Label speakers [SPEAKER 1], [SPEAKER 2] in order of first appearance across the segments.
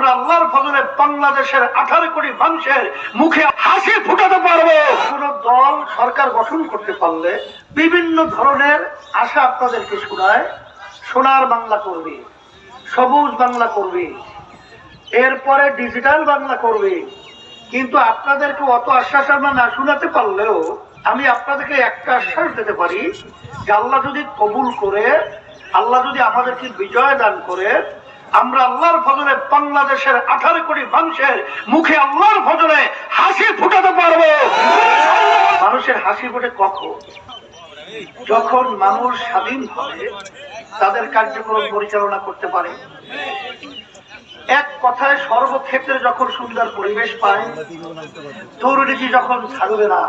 [SPEAKER 1] আমরা আল্লাহর ফজলে বাংলাদেশের 18 কোটি মানুষের মুখে হাসি ফুটাতে পারবো। কোন দল সরকার গঠন করতে পারলে বিভিন্ন ধরনের আশা আপনাদেরকে শোনায়, সোনার বাংলা করবে, সবুজ বাংলা করবে, এরপরে ডিজিটাল বাংলা করবে। কিন্তু আপনাদেরকে অত আশ্বাস আমরা না শোনাতে পারলেও আমি আপনাদেরকে একটা আশ্বাস দিতে পারি যে আল্লাহ যদি কবুল করে, আল্লাহ যদি আমাদেরকে বিজয় দান করে, আমরা আল্লাহর ফজলে বাংলাদেশের 18 কোটি মানুষের মুখে আল্লাহর ফজলে হাসি ফুটাতে পারবো। মানুষের হাসি ফোটে কখন? যখন মানুষ স্বাধীনভাবে তাদের কার্যক্রম পরিচালনা করতে পারে, এক কথায় সর্বক্ষেত্রে যখন সুন্দর পরিবেশ পায়, দুর্নীতি যখন থাকবে না,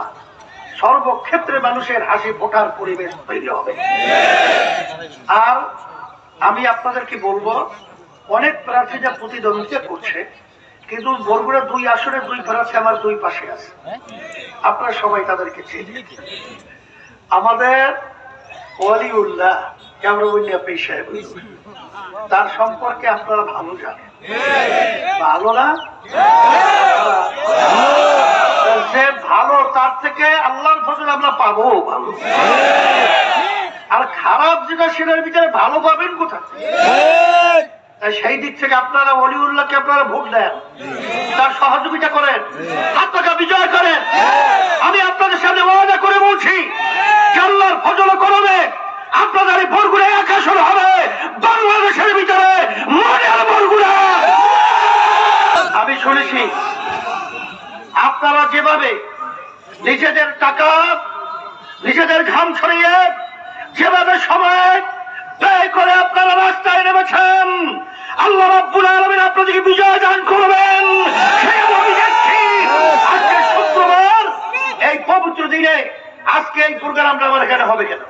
[SPEAKER 1] সর্বক্ষেত্রে মানুষের হাসি ফোটার পরিবেশ তৈরি হবে। আর আমি আপনাদেরকে বলবো, অনেক প্রার্থী যা প্রতিদ্বন্দ্বিতা করছে, কিন্তু বরগুড়া 2 আসনে 2 প্রার্থী আমার 2 পাশে আছে, আপনারা সবাই তাদেরকে চেনেন। আমাদের ওয়ালিউল্লাহ কামরুল্লাহ পেশা, তার সম্পর্কে আপনারা ভালো জানেন, ভালো না? যে ভালো, তার থেকে আল্লাহর ফজল আমরা পাবো ভালো। আর খারাপ যেটা সেটার ভিতরে ভালো পাবেন কোথায়? সেই দিক থেকে আপনারা ওয়ালিউল্লাহকে আপনারা ভোট দেন, তার সহযোগিতা করেন, আপনাকে বিজয় করেন। আমি আপনাদের সামনে ওয়াদা করে বলছি, আল্লাহর ফজল করবে আপনাদের এই বরগুড়া 1 আসন হবে বাংলাদেশের ভিতরে মডেল বরগুড়া। আমি শুনেছি আপনারা যেভাবে নিজেদের টাকা, নিজেদের ঘাম ছড়িয়ে যেভাবে সময় ব্যয় করে আপনারা রাস্তায় নেমেছেন, আল্লাহ রাব্বুল আলামিন আপনাদেরকে বিজয় দান করবেন। আজকে শুক্রবার, এই পবিত্র দিনে আজকে এই প্রোগ্রামটা আমার এখানে হবে কেন?